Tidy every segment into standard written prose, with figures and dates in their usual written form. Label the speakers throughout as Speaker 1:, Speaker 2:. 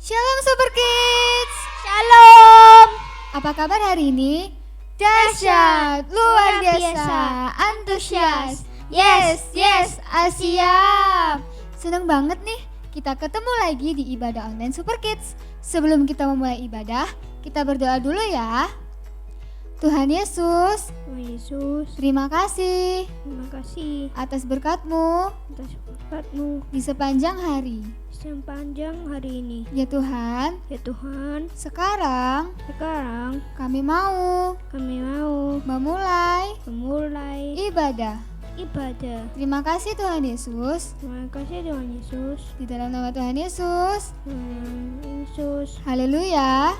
Speaker 1: Shalom Super Kids.
Speaker 2: Shalom.
Speaker 1: Apa kabar hari ini? Dahsyat, luar biasa, antusias. Yes, siap. Senang banget nih kita ketemu lagi di ibadah online Super Kids. Sebelum kita memulai ibadah, kita berdoa dulu ya. Tuhan Yesus, terima kasih atas berkat-Mu di sepanjang hari.
Speaker 2: Ini.
Speaker 1: Ya Tuhan, sekarang kami mau memulai ibadah. Terima kasih Tuhan Yesus. Di dalam nama Tuhan Yesus. Haleluya.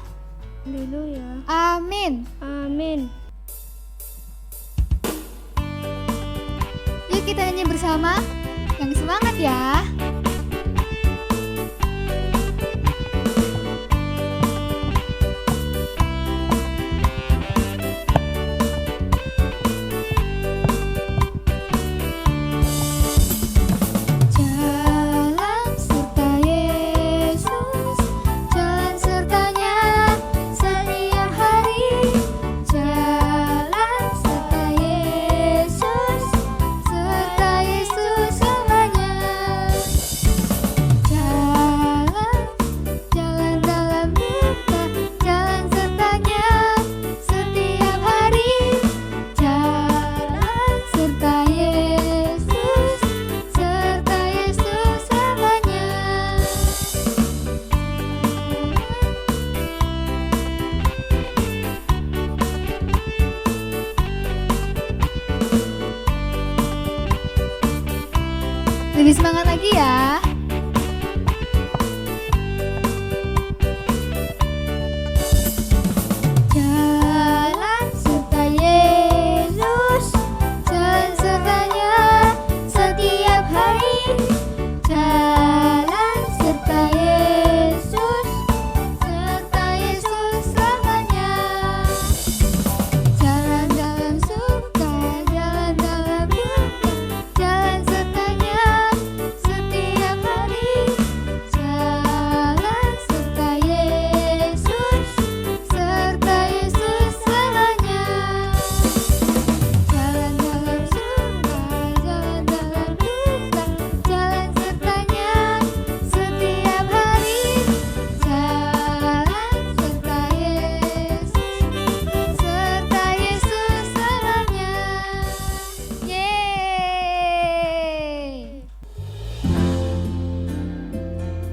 Speaker 1: Amin. Yuk kita nyanyi bersama. Yang semangat ya. Lebih semangat lagi ya. Jalan serta Yesus, jalan sertanya setiap hari. Jalan serta Yesus selamanya. Jalan dalam suka, jalan dalam duka, jalan sertanya setiap hari. Jalan serta Yesus selamanya. Jalan dalam suka, jalan dalam duka, jalan sertanya setiap hari. Jalan serta Yesus selamanya. Yeay.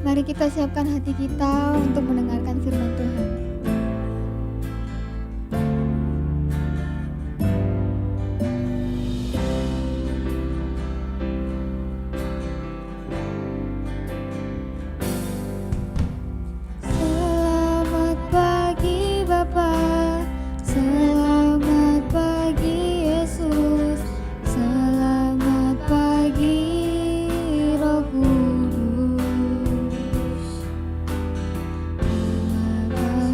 Speaker 1: Mari kita siapkan hati kita untuk mendengarkan firman Tuhan. Selamat pagi Bapa, selamat pagi Yesus, selamat pagi Roh Kudus. Terima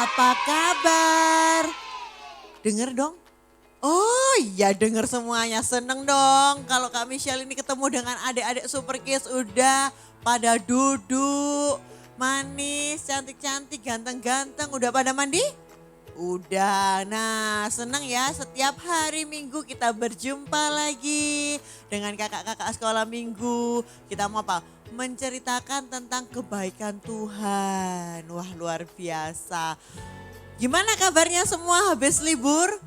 Speaker 3: apa kabar? Dengar dong. Oh iya denger semuanya, seneng dong kalau Kak Michelle ini ketemu dengan adik-adik Super Kids udah pada duduk, manis, cantik-cantik, ganteng-ganteng, udah pada mandi? Udah, nah seneng ya setiap hari Minggu kita berjumpa lagi dengan kakak-kakak sekolah minggu. Kita mau apa? Menceritakan tentang kebaikan Tuhan. Wah luar biasa. Gimana kabarnya semua habis libur?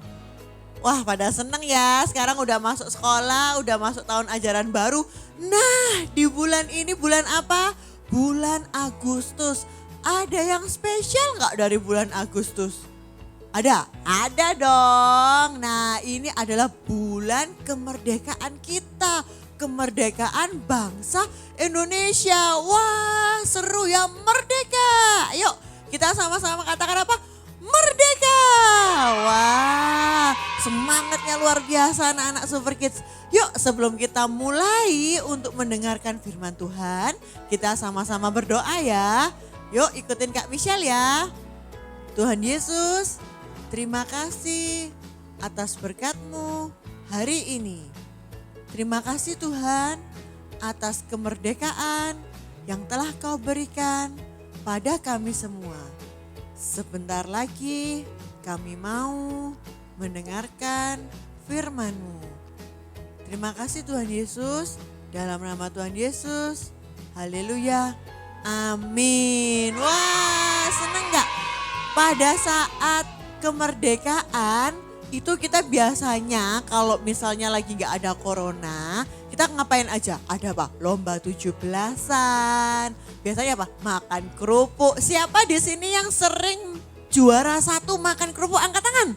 Speaker 3: Wah pada seneng ya, sekarang udah masuk sekolah, udah masuk tahun ajaran baru. Nah di bulan ini bulan apa? Bulan Agustus. Ada yang spesial nggak dari bulan Agustus? Ada? Ada dong. Nah ini adalah bulan kemerdekaan kita. Kemerdekaan bangsa Indonesia. Wah seru ya, merdeka. Yuk kita sama-sama katakan apa? Merdeka. Wah semangatnya luar biasa anak-anak Super Kids. Yuk sebelum kita mulai untuk mendengarkan firman Tuhan, kita sama-sama berdoa ya. Yuk ikutin Kak Michelle ya. Tuhan Yesus, terima kasih atas berkat-Mu hari ini. Terima kasih Tuhan atas kemerdekaan yang telah Kau berikan pada kami semua. Sebentar lagi kami mau mendengarkan firman-Mu. Terima kasih Tuhan Yesus, dalam nama Tuhan Yesus, haleluya, amin. Wah seneng gak? Pada saat kemerdekaan itu kita biasanya kalau misalnya lagi gak ada corona, kita ngapain aja? Ada apa? Lomba 17-an. Biasanya apa? Makan kerupuk. Siapa di sini yang sering juara 1 makan kerupuk? Angkat tangan.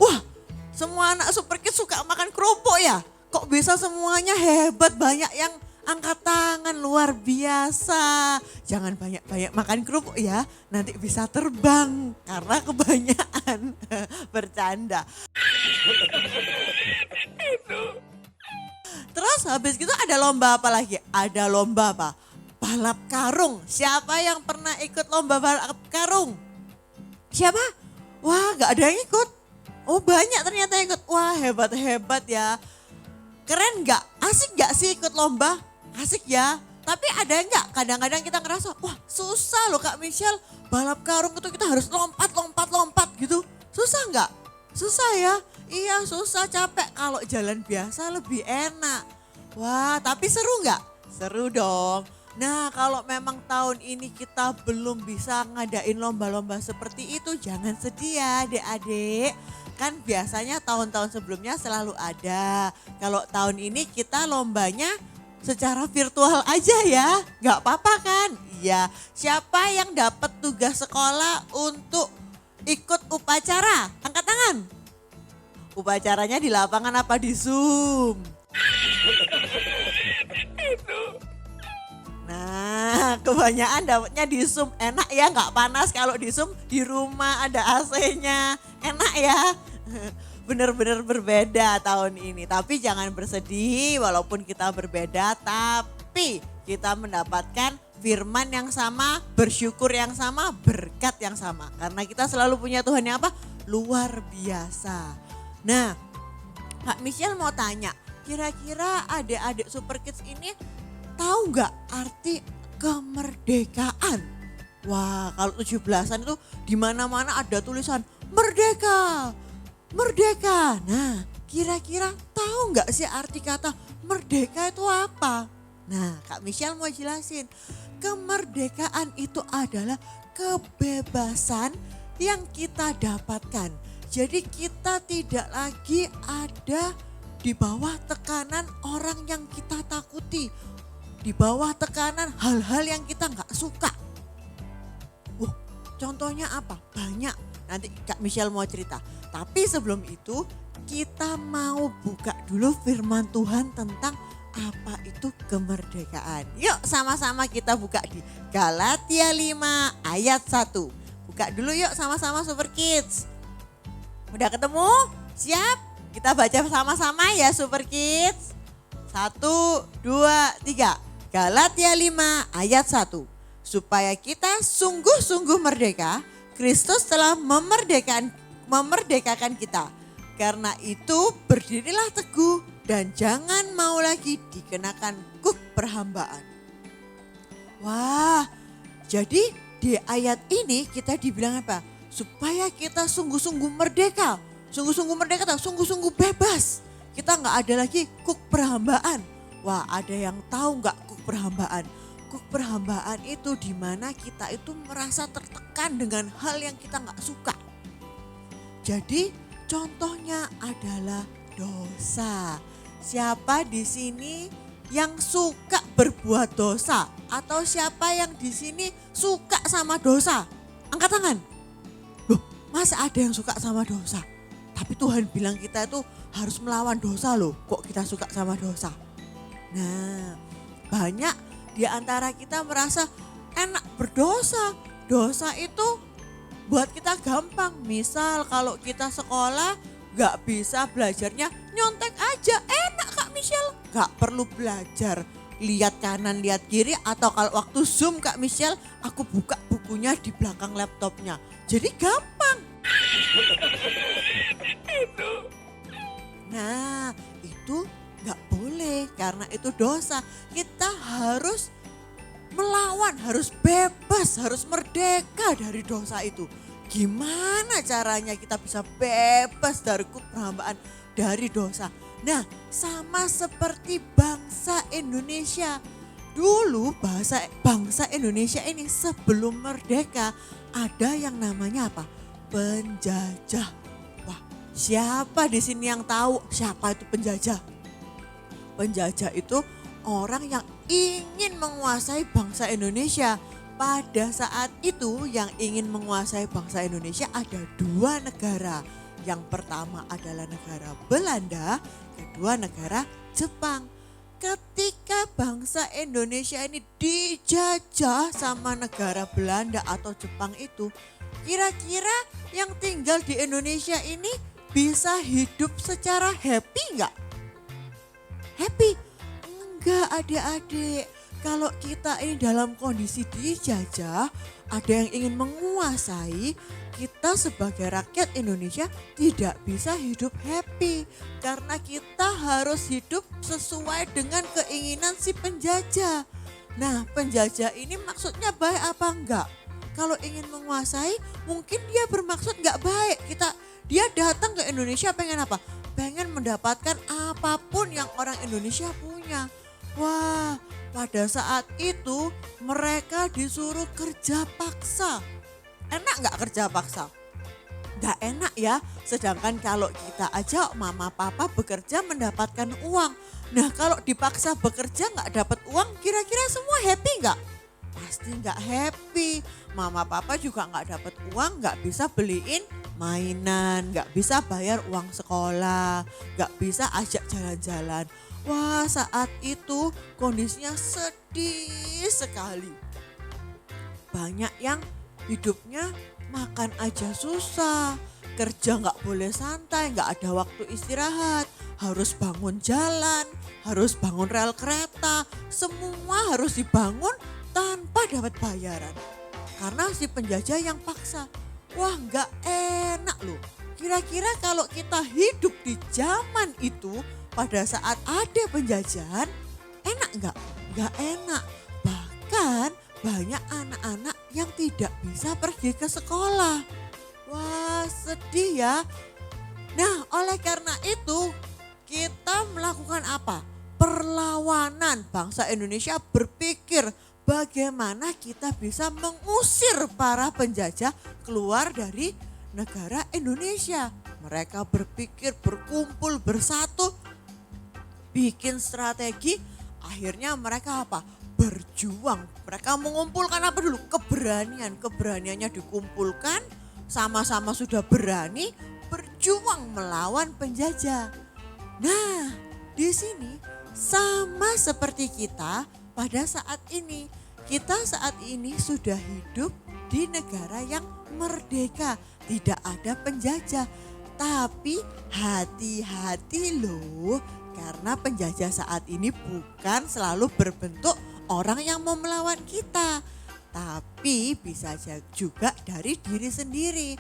Speaker 3: Wah, semua anak Super Kids suka makan kerupuk ya? Kok bisa semuanya hebat, banyak yang angkat tangan, luar biasa. Jangan banyak-banyak makan kerupuk ya, nanti bisa terbang karena kebanyakan. Bercanda. Terus habis gitu ada lomba apa lagi? Ada lomba apa? Balap karung. Siapa yang pernah ikut lomba balap karung? Siapa? Wah gak ada yang ikut. Oh banyak ternyata yang ikut. Wah hebat-hebat ya. Keren gak? Asik gak sih ikut lomba? Asik ya. Tapi ada enggak kadang-kadang kita ngerasa wah susah loh Kak Michelle. Balap karung itu kita harus lompat gitu. Susah enggak? Susah ya? Iya susah, capek. Kalau jalan biasa lebih enak. Wah tapi seru enggak? Seru dong. Nah kalau memang tahun ini kita belum bisa ngadain lomba-lomba seperti itu, jangan sedih ya adik-adik. Kan biasanya tahun-tahun sebelumnya selalu ada. Kalau tahun ini kita lombanya secara virtual aja ya, nggak apa-apa kan? Iya, siapa yang dapat tugas sekolah untuk ikut upacara? Angkat tangan. Upacaranya di lapangan apa di Zoom? Nah, kebanyakan dapatnya di Zoom. Enak ya, nggak panas kalau di Zoom, di rumah ada AC-nya. Enak ya. Benar-benar berbeda tahun ini. Tapi jangan bersedih walaupun kita berbeda, tapi kita mendapatkan firman yang sama, bersyukur yang sama, berkat yang sama. Karena kita selalu punya Tuhan yang apa? Luar biasa. Nah, Kak Michelle mau tanya, kira-kira adik-adik Super Kids ini tahu nggak arti kemerdekaan? Wah, kalau 17-an itu di mana-mana ada tulisan merdeka, merdeka. Nah, kira-kira tahu nggak sih arti kata merdeka itu apa? Nah, Kak Michelle mau jelasin. Kemerdekaan itu adalah kebebasan yang kita dapatkan. Jadi kita tidak lagi ada di bawah tekanan orang yang kita takuti. Di bawah tekanan hal-hal yang kita nggak suka. Contohnya apa? Banyak. Nanti Kak Michelle mau cerita. Tapi sebelum itu kita mau buka dulu firman Tuhan tentang apa itu kemerdekaan. Yuk sama-sama kita buka di Galatia 5 ayat 1. Buka dulu yuk sama-sama Super Kids. Udah ketemu? Siap? Kita baca sama-sama ya Super Kids. 1, 2, 3. Galatia 5 ayat 1. Supaya kita sungguh-sungguh merdeka, Kristus telah memerdekakan kita. Karena itu berdirilah teguh dan jangan mau lagi dikenakan kuk perhambaan. Wah, jadi di ayat ini kita dibilang apa? Supaya kita sungguh-sungguh merdeka. Sungguh-sungguh merdeka atau sungguh-sungguh bebas. Kita nggak ada lagi kuk perhambaan. Wah, ada yang tahu nggak kuk perhambaan? Kuk perhambaan itu di mana kita itu merasa tertekan dengan hal yang kita nggak suka. Jadi contohnya adalah dosa. Siapa di sini yang suka berbuat dosa? Atau siapa yang di sini suka sama dosa? Angkat tangan. Loh, masa ada yang suka sama dosa? Tapi Tuhan bilang kita itu harus melawan dosa loh. Kok kita suka sama dosa? Nah, banyak di antara kita merasa enak berdosa. Dosa itu buat kita gampang. Misal kalau kita sekolah gak bisa belajarnya, nyontek aja. Enak Kak Michelle. Gak perlu belajar. Lihat kanan, lihat kiri. Atau kalau waktu Zoom Kak Michelle, aku buka bukunya di belakang laptopnya. Jadi gampang. Nah, itu gak boleh karena itu dosa. Kita harus melawan, harus bebas, harus merdeka dari dosa itu. Gimana caranya kita bisa bebas dari kuk perhambaan, dari dosa? Nah, sama seperti bangsa Indonesia. Dulu bangsa Indonesia ini sebelum merdeka ada yang namanya apa? Penjajah. Wah, siapa di sini yang tahu siapa itu penjajah? Penjajah itu orang yang ingin menguasai bangsa Indonesia. Pada saat itu yang ingin menguasai bangsa Indonesia ada dua negara. Yang pertama adalah negara Belanda, kedua negara Jepang. Ketika bangsa Indonesia ini dijajah sama negara Belanda atau Jepang itu, kira-kira yang tinggal di Indonesia ini bisa hidup secara happy nggak? Happy? Enggak adik-adik. Kalau kita ini dalam kondisi dijajah, ada yang ingin menguasai, kita sebagai rakyat Indonesia tidak bisa hidup happy. Karena kita harus hidup sesuai dengan keinginan si penjajah. Nah, penjajah ini maksudnya baik apa enggak? Kalau ingin menguasai, mungkin dia bermaksud enggak baik. Dia datang ke Indonesia pengen apa? Pengen mendapatkan apapun yang orang Indonesia punya. Wah, pada saat itu mereka disuruh kerja paksa. Enak nggak kerja paksa? Nggak enak ya, sedangkan kalau kita aja mama papa bekerja mendapatkan uang. Nah kalau dipaksa bekerja nggak dapat uang, kira-kira semua happy nggak? Pasti nggak happy. Mama papa juga nggak dapat uang, nggak bisa beliin mainan, nggak bisa bayar uang sekolah, nggak bisa ajak jalan-jalan. Wah, saat itu kondisinya sedih sekali. Banyak yang hidupnya makan aja susah, kerja nggak boleh santai, nggak ada waktu istirahat, harus bangun jalan, harus bangun rel kereta, semua harus dibangun tanpa dapat bayaran. Karena si penjajah yang paksa. Wah, nggak enak loh. Kira-kira kalau kita hidup di zaman itu, pada saat ada penjajahan, enak nggak? Nggak enak. Bahkan banyak anak-anak yang tidak bisa pergi ke sekolah. Wah, sedih ya. Nah, oleh karena itu kita melakukan apa? Perlawanan. Bangsa Indonesia berpikir bagaimana kita bisa mengusir para penjajah keluar dari negara Indonesia. Mereka berpikir, berkumpul, bersatu, bikin strategi, akhirnya mereka apa? Berjuang. Mereka mengumpulkan apa dulu? Keberanian. Keberaniannya dikumpulkan, sama-sama sudah berani berjuang melawan penjajah. Nah, di sini sama seperti kita pada saat ini. Kita saat ini sudah hidup di negara yang merdeka, tidak ada penjajah. Tapi hati-hati loh. Karena penjajah saat ini bukan selalu berbentuk orang yang mau melawan kita. tapi bisa juga dari diri sendiri.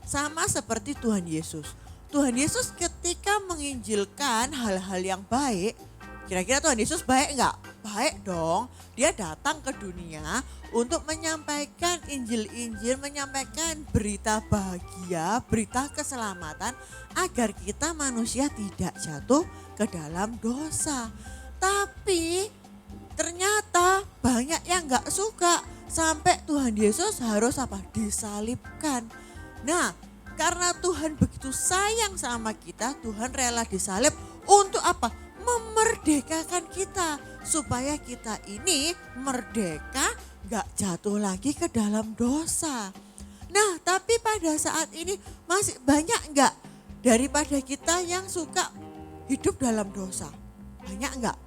Speaker 3: Sama seperti Tuhan Yesus. Tuhan Yesus ketika menginjilkan hal-hal yang baik, kira-kira Tuhan Yesus baik enggak? Baik dong. Dia datang ke dunia untuk menyampaikan Injil-Injil, menyampaikan berita bahagia, berita keselamatan agar kita manusia tidak jatuh ke dalam dosa. Tapi ternyata banyak yang enggak suka sampai Tuhan Yesus harus disalibkan. Nah, karena Tuhan begitu sayang sama kita, Tuhan rela disalib untuk apa? Memerdekakan kita. Supaya kita ini merdeka, gak jatuh lagi ke dalam dosa. Nah, tapi pada saat ini masih banyak gak daripada kita yang suka hidup dalam dosa? Banyak gak?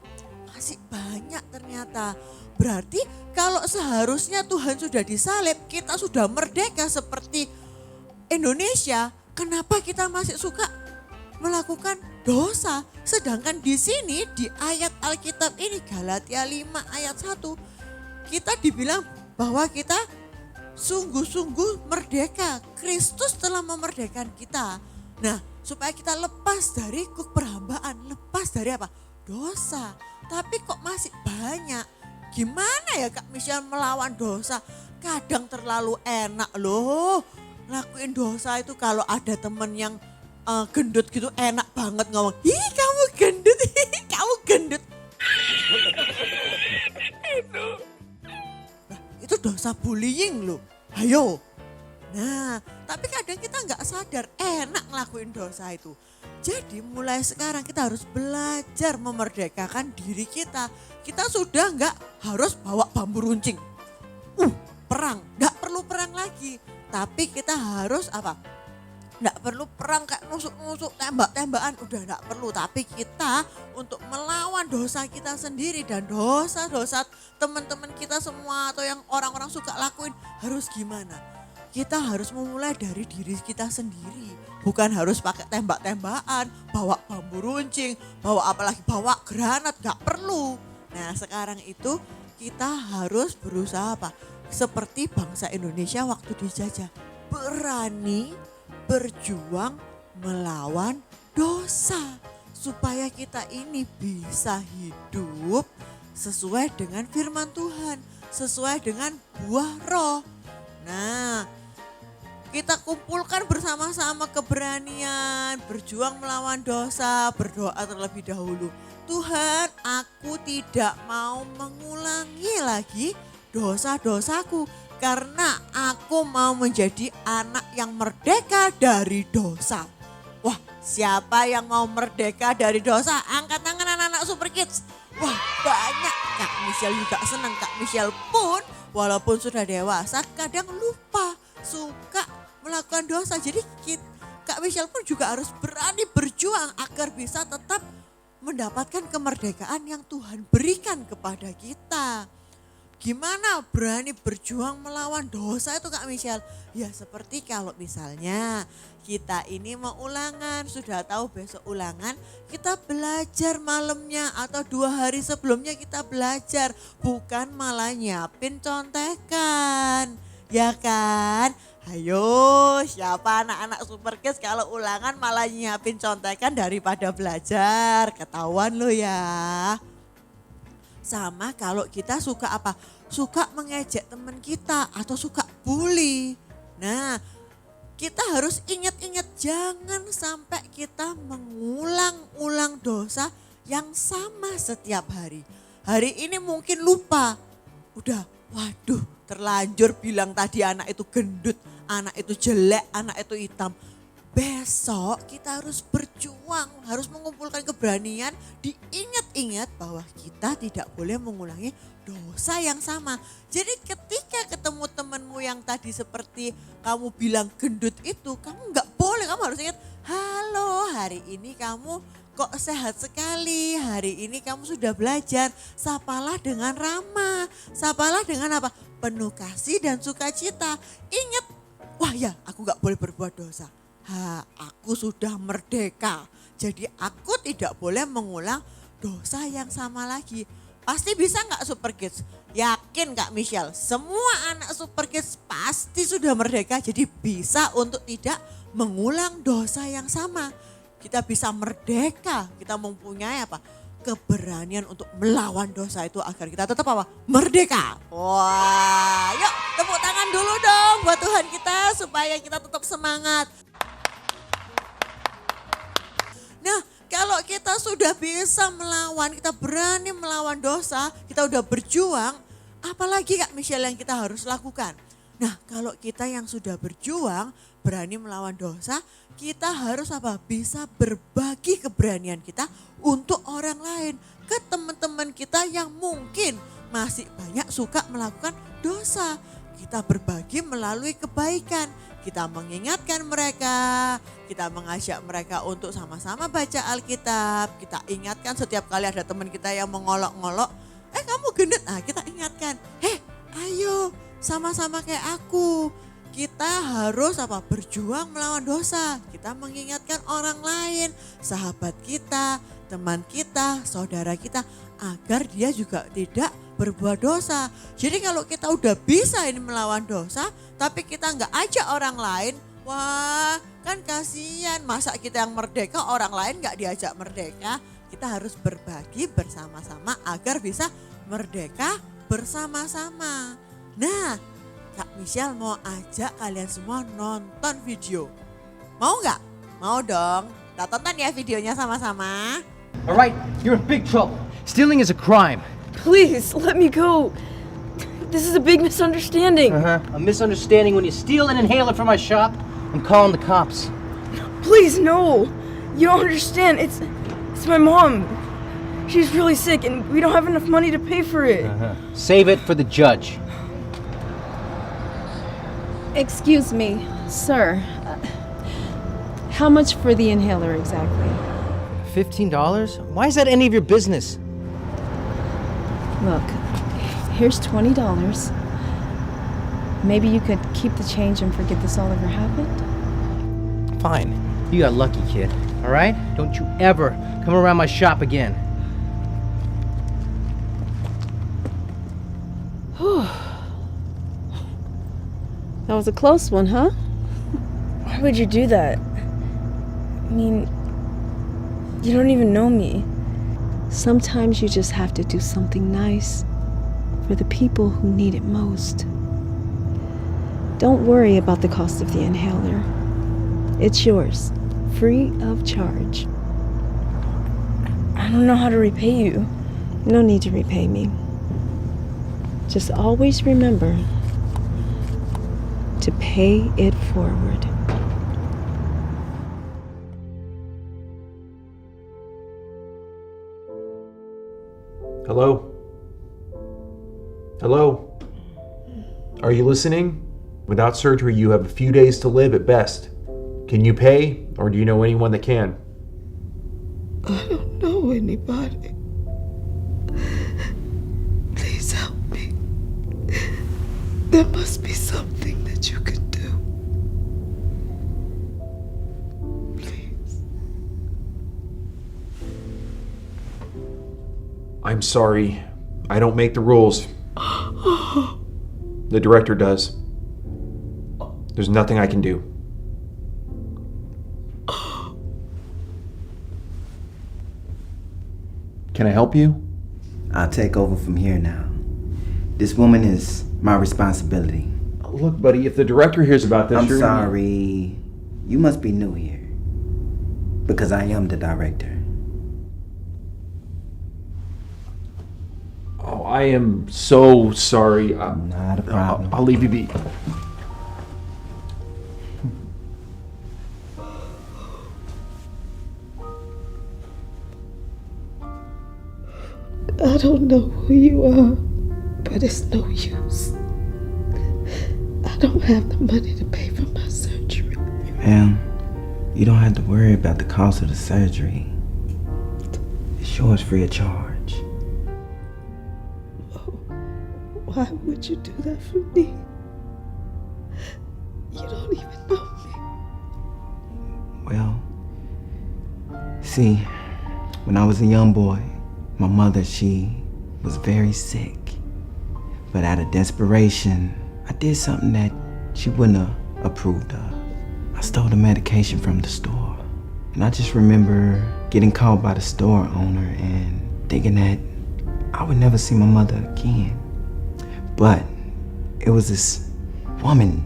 Speaker 3: Masih banyak ternyata. Berarti kalau seharusnya Tuhan sudah disalib, kita sudah merdeka seperti Indonesia, kenapa kita masih suka melakukan dosa? Sedangkan di sini di ayat Alkitab ini Galatia 5 ayat 1 kita dibilang bahwa kita sungguh-sungguh merdeka. Kristus telah memerdekakan kita. Nah, supaya kita lepas dari perhambaan, lepas dari apa? Dosa. Tapi kok masih banyak. Gimana ya Kak Michelle melawan dosa? Kadang terlalu enak loh. Lakuin dosa itu kalau ada temen yang gendut gitu enak banget ngomong, ih kamu gendut, kamu gendut. Nah, itu dosa bullying loh, ayo. Nah, tapi kadang kita nggak sadar enak ngelakuin dosa itu. Jadi mulai sekarang kita harus belajar memerdekakan diri kita. Kita sudah nggak harus bawa bambu runcing. Perang, nggak perlu perang lagi. Tapi kita harus apa? Nggak perlu perang kayak nusuk-nusuk, tembak-tembakan, udah nggak perlu. Tapi kita untuk melawan dosa kita sendiri dan dosa-dosa teman-teman kita semua atau yang orang-orang suka lakuin harus gimana? Kita harus memulai dari diri kita sendiri. Bukan harus pakai tembak-tembakan, bawa bambu runcing, bawa granat, nggak perlu. Nah sekarang itu kita harus berusaha apa? Seperti bangsa Indonesia waktu dijajah, berani berjuang melawan dosa supaya kita ini bisa hidup sesuai dengan firman Tuhan, sesuai dengan buah roh. Nah, kita kumpulkan bersama-sama keberanian, berjuang melawan dosa, berdoa terlebih dahulu. Tuhan, aku tidak mau mengulangi lagi dosa-dosaku karena aku mau menjadi anak yang merdeka dari dosa. Wah, siapa yang mau merdeka dari dosa? Angkat tangan anak-anak Super Kids. Wah, banyak. Kak Michelle juga senang. Kak Michelle pun walaupun sudah dewasa kadang lupa, suka melakukan dosa. Jadi Kak Michelle pun juga harus berani berjuang agar bisa tetap mendapatkan kemerdekaan yang Tuhan berikan kepada kita. Gimana berani berjuang melawan dosa itu Kak Michelle? Ya seperti kalau misalnya kita ini mau ulangan, sudah tahu besok ulangan, kita belajar malamnya atau 2 hari sebelumnya kita belajar. Bukan malah nyiapin contekan, ya kan? Ayo siapa anak-anak Super Kids kalau ulangan malah nyiapin contekan daripada belajar, ketahuan lo ya. Sama kalau kita suka apa? Suka mengejek teman kita atau suka bully. Nah, kita harus ingat-ingat jangan sampai kita mengulang-ulang dosa yang sama setiap hari. Hari ini mungkin lupa. Udah, waduh, terlanjur bilang tadi anak itu gendut, anak itu jelek, anak itu hitam. Besok kita harus berjuang, harus mengumpulkan keberanian, diingat-ingat bahwa kita tidak boleh mengulangi dosa yang sama. Jadi ketika ketemu temanmu yang tadi seperti kamu bilang gendut itu, kamu nggak boleh, kamu harus ingat, halo hari ini kamu kok sehat sekali, hari ini kamu sudah belajar, sapalah dengan ramah, sapalah dengan apa? Penuh kasih dan sukacita. Ingat, wah ya aku nggak boleh berbuat dosa. Aku sudah merdeka, jadi aku tidak boleh mengulang dosa yang sama lagi. Pasti bisa nggak Super Kids? Ya yakin Kak Michelle, semua anak Super Kids pasti sudah merdeka jadi bisa untuk tidak mengulang dosa yang sama. Kita bisa merdeka, kita mempunyai apa? Keberanian untuk melawan dosa itu agar kita tetap apa? Merdeka. Wah, yuk tepuk tangan dulu dong buat Tuhan kita supaya kita tetap semangat. Nah, kalau kita sudah bisa melawan, kita berani melawan dosa, kita udah berjuang, apalagi Kak Michelle yang kita harus lakukan? Nah, kalau kita yang sudah berjuang, berani melawan dosa, kita harus apa? Bisa berbagi keberanian kita untuk orang lain. Ke teman-teman kita yang mungkin masih banyak suka melakukan dosa. Kita berbagi melalui kebaikan. Kita mengingatkan mereka, kita mengajak mereka untuk sama-sama baca Alkitab. Kita ingatkan setiap kali ada teman kita yang mengolok-ngolok, kamu gendut, nah kita ingatkan, ayo sama-sama kayak aku. Kita harus apa? Berjuang melawan dosa. Kita mengingatkan orang lain, sahabat kita, teman kita, saudara kita, agar dia juga tidak berbuat dosa. Jadi kalau kita udah bisa ini melawan dosa, tapi kita nggak ajak orang lain, wah kan kasihan. Masa kita yang merdeka, orang lain nggak diajak merdeka. Kita harus berbagi bersama-sama agar bisa merdeka bersama-sama. Nah, Kak Michelle mau ajak kalian semua nonton video. Mau nggak? Mau dong. Kita tonton ya videonya sama-sama.
Speaker 4: All right, you're in big trouble. Stealing is a crime.
Speaker 5: Please, let me go. This is a big misunderstanding.
Speaker 4: A misunderstanding when you steal an inhaler from my shop. I'm calling the cops.
Speaker 5: Please, no. You don't understand. It's my mom. She's really sick and we don't have enough money to pay for it.
Speaker 4: Save it for the judge.
Speaker 6: Excuse me, sir. How much for the inhaler exactly?
Speaker 4: $15? Why is that any of your business?
Speaker 6: Look, here's $20. Maybe you could keep the change and forget this all ever happened?
Speaker 4: Fine. You got lucky, kid. All right? Don't you ever come around my shop again.
Speaker 6: That was a close one, huh?
Speaker 5: Why would you do that? I mean, you don't even know me.
Speaker 6: Sometimes you just have to do something nice for the people who need it most. Don't worry about the cost of the inhaler. It's yours, free of charge.
Speaker 5: I don't know how to repay you.
Speaker 6: No need to repay me. Just always remember to pay it forward.
Speaker 7: Hello? Hello? Are you listening? Without surgery, you have a few days to live at best. Can you pay, or do you know anyone that can?
Speaker 8: I don't know anybody. Please help me. There must be something that you can do. Please.
Speaker 7: I'm sorry. I don't make the rules. The director does. There's nothing I can do. Can I help you?
Speaker 9: I'll take over from here now. This woman is my responsibility.
Speaker 7: Look, buddy, if the director hears about this,
Speaker 9: I'm
Speaker 7: you're...
Speaker 9: sorry. You must be new here. Because I am the director.
Speaker 7: Oh, I am so sorry.
Speaker 9: Not a problem.
Speaker 7: I'll leave you be.
Speaker 8: I don't know who you are, but it's no use. I don't have the money to pay for my surgery.
Speaker 9: Ma'am, you don't have to worry about the cost of the surgery. It's yours free of charge.
Speaker 8: Oh, why would you do that for me? You don't even know me.
Speaker 9: Well, see, when I was a young boy, my mother, she was very sick. But out of desperation, I did something that she wouldn't have approved of. I stole the medication from the store. And I just remember getting called by the store owner and thinking that I would never see my mother again. But it was this woman.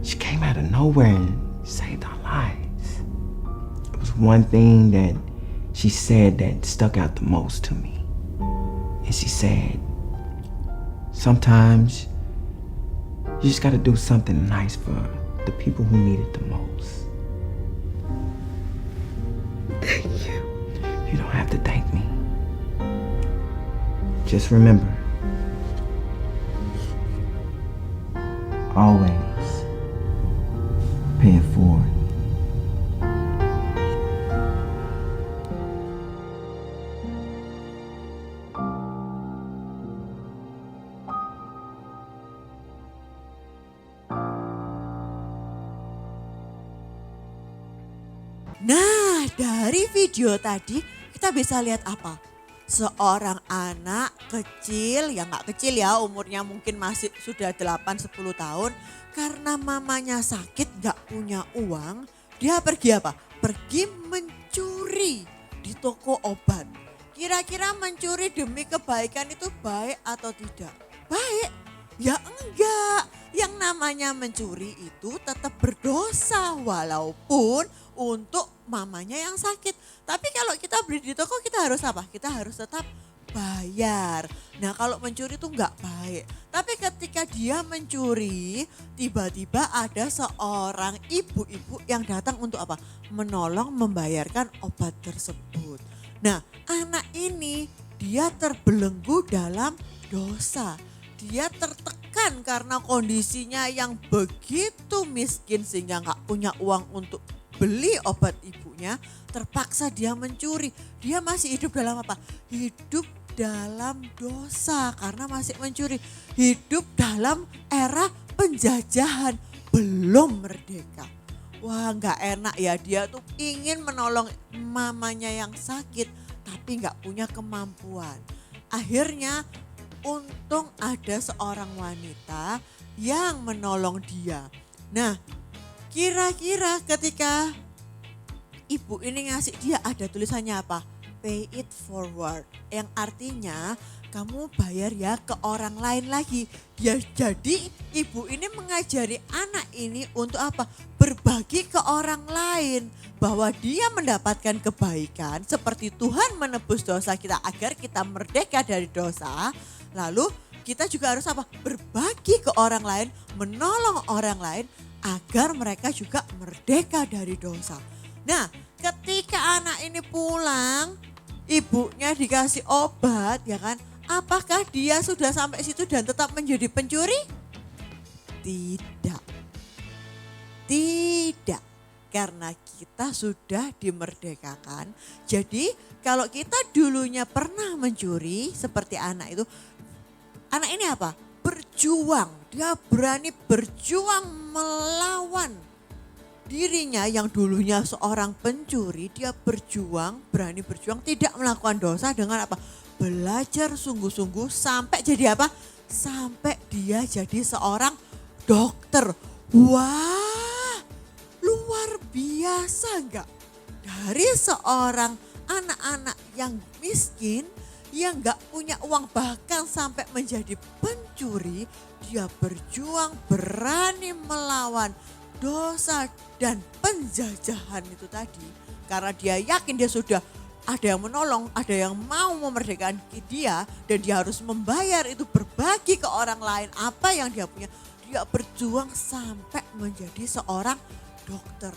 Speaker 9: She came out of nowhere and saved our lives. It was one thing that she said that stuck out the most to me. And she said, sometimes you just gotta do something nice for the people who need it the most.
Speaker 8: Thank you.
Speaker 9: You don't have to thank me. Just remember, always pay it forward.
Speaker 3: Nah, dari video tadi kita bisa lihat apa? Seorang anak kecil, yang gak kecil ya, umurnya mungkin masih sudah 8-10 tahun. Karena mamanya sakit gak punya uang, dia pergi apa? Pergi mencuri di toko obat. Kira-kira mencuri demi kebaikan itu baik atau tidak? Baik. Ya enggak, yang namanya mencuri itu tetap berdosa walaupun untuk mamanya yang sakit. Tapi kalau kita beli di toko kita harus apa? Kita harus tetap bayar. Nah kalau mencuri itu enggak baik. Tapi ketika dia mencuri, tiba-tiba ada seorang ibu-ibu yang datang untuk apa? Menolong membayarkan obat tersebut. Nah anak ini dia terbelenggu dalam dosa. Dia tertekan karena kondisinya yang begitu miskin sehingga nggak punya uang untuk beli obat ibunya. Terpaksa dia mencuri. Dia masih hidup dalam apa? Hidup dalam dosa karena masih mencuri. Hidup dalam era penjajahan, belum merdeka. Wah nggak enak ya, dia tuh ingin menolong mamanya yang sakit tapi nggak punya kemampuan. Akhirnya untung ada seorang wanita yang menolong dia. Nah, kira-kira ketika ibu ini ngasih dia ada tulisannya apa? Pay it forward. Yang artinya kamu bayar ya ke orang lain lagi. Ya jadi ibu ini mengajari anak ini untuk apa? Berbagi ke orang lain. Bahwa dia mendapatkan kebaikan seperti Tuhan menebus dosa kita agar kita merdeka dari dosa. Lalu kita juga harus apa? Berbagi ke orang lain, menolong orang lain agar mereka juga merdeka dari dosa. Nah, ketika anak ini pulang, ibunya dikasih obat, ya kan? Apakah dia sudah sampai situ dan tetap menjadi pencuri? Tidak. Tidak. Karena kita sudah dimerdekakan. Jadi kalau kita dulunya pernah mencuri seperti anak itu, anak ini apa? Berjuang, dia berani berjuang melawan dirinya yang dulunya seorang pencuri. Dia berjuang, berani berjuang tidak melakukan dosa dengan apa? Belajar sungguh-sungguh sampai jadi apa? Sampai dia jadi seorang dokter. Wah, luar biasa enggak? Dari seorang anak-anak yang miskin, yang gak punya uang bahkan sampai menjadi pencuri, dia berjuang berani melawan dosa dan penjajahan itu tadi. Karena dia yakin dia sudah ada yang menolong, ada yang mau memerdekakan dia dan dia harus membayar itu, berbagi ke orang lain apa yang dia punya. Dia berjuang sampai menjadi seorang dokter.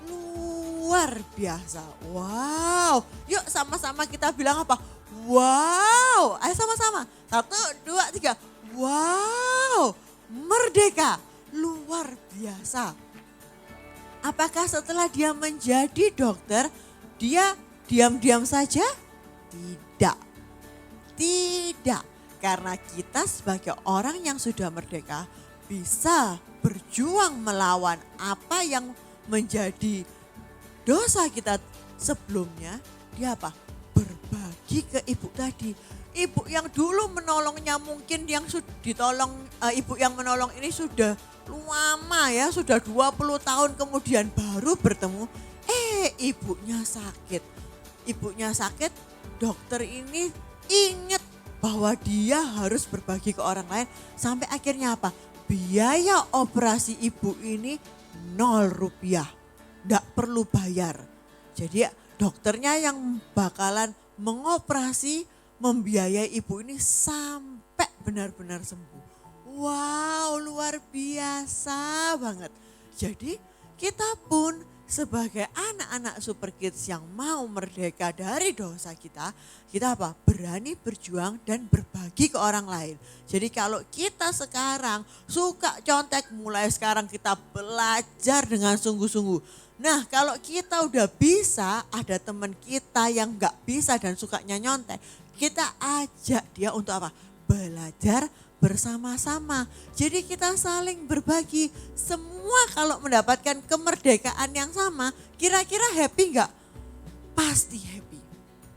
Speaker 3: Luar biasa. Wow. Yuk sama-sama kita bilang apa? Wow. Ayo sama-sama. 1, 2, 3. Wow. Merdeka. Luar biasa. Apakah setelah dia menjadi dokter, dia diam-diam saja? Tidak. Tidak. Karena kita sebagai orang yang sudah merdeka bisa berjuang melawan apa yang menjadi dosa kita sebelumnya. Dia apa? Berbagi ke ibu tadi. ibu yang dulu menolongnya mungkin yang ditolong, ibu yang menolong ini sudah lama ya, sudah 20 tahun kemudian baru bertemu. Ibunya sakit. Ibunya sakit, dokter ini ingat bahwa dia harus berbagi ke orang lain. Sampai akhirnya apa? Biaya operasi ibu ini 0 rupiah. Nggak perlu bayar. Jadi dokternya yang bakalan mengoperasi, membiayai ibu ini sampai benar-benar sembuh. Wow, luar biasa banget. Jadi kita pun sebagai anak-anak Super Kids yang mau merdeka dari dosa kita apa? Berani berjuang dan berbagi ke orang lain. Jadi kalau kita sekarang suka contek, mulai sekarang kita belajar dengan sungguh-sungguh. Nah kalau kita udah bisa, ada teman kita yang gak bisa dan sukanya nyontek, kita ajak dia untuk apa? Belajar bersama-sama. Jadi kita saling berbagi. Semua kalau mendapatkan kemerdekaan yang sama, kira-kira happy nggak? Pasti happy.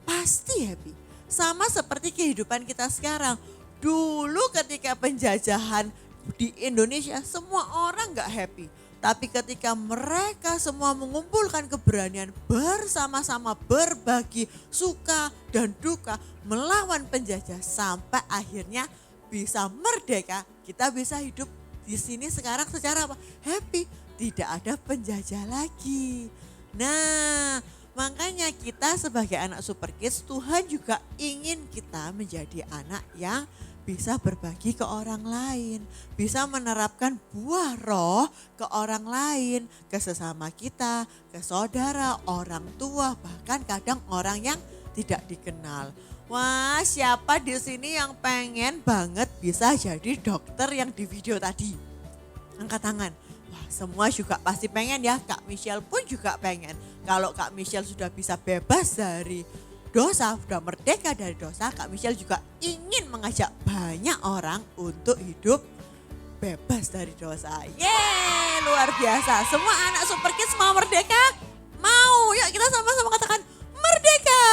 Speaker 3: Pasti happy. Sama seperti kehidupan kita sekarang. Dulu ketika penjajahan di Indonesia, semua orang nggak happy. Tapi ketika mereka semua mengumpulkan keberanian bersama-sama berbagi suka dan duka melawan penjajah sampai akhirnya bisa merdeka, kita bisa hidup di sini sekarang secara apa? Happy, tidak ada penjajah lagi. Nah, makanya kita sebagai anak Super Kids, Tuhan juga ingin kita menjadi anak yang bisa berbagi ke orang lain, bisa menerapkan buah roh ke orang lain, ke sesama kita, ke saudara, orang tua, bahkan kadang orang yang tidak dikenal. Wah, siapa di sini yang pengen banget bisa jadi dokter yang di video tadi? Angkat tangan. Wah, semua juga pasti pengen ya. Kak Michelle pun juga pengen. Kalau Kak Michelle sudah bisa bebas dari dosa, sudah merdeka dari dosa, Kak Michelle juga ingin mengajak banyak orang untuk hidup bebas dari dosa. Yeay, luar biasa. Semua anak Super Kids mau merdeka? Mau. Yuk kita sama-sama katakan merdeka.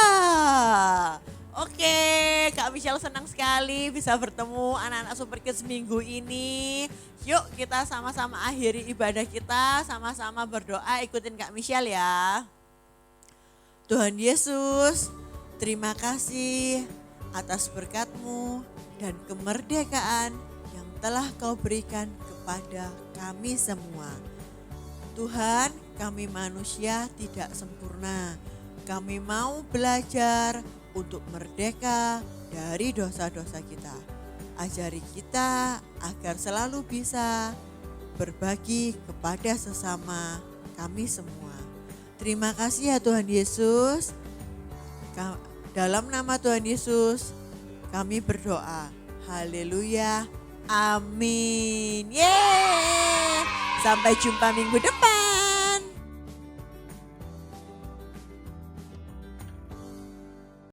Speaker 3: Oke, Kak Michelle senang sekali bisa bertemu anak-anak Super Kids minggu ini. Yuk kita sama-sama akhiri ibadah kita, sama-sama berdoa, ikutin Kak Michelle ya. Tuhan Yesus, terima kasih atas berkat-Mu dan kemerdekaan yang telah Kau berikan kepada kami semua. Tuhan, kami manusia tidak sempurna. Kami mau belajar untuk merdeka dari dosa-dosa kita. Ajari kita agar selalu bisa berbagi kepada sesama kami semua. Terima kasih ya Tuhan Yesus. Dalam nama Tuhan Yesus kami berdoa. Haleluya. Amin. Yeay. Sampai jumpa minggu depan.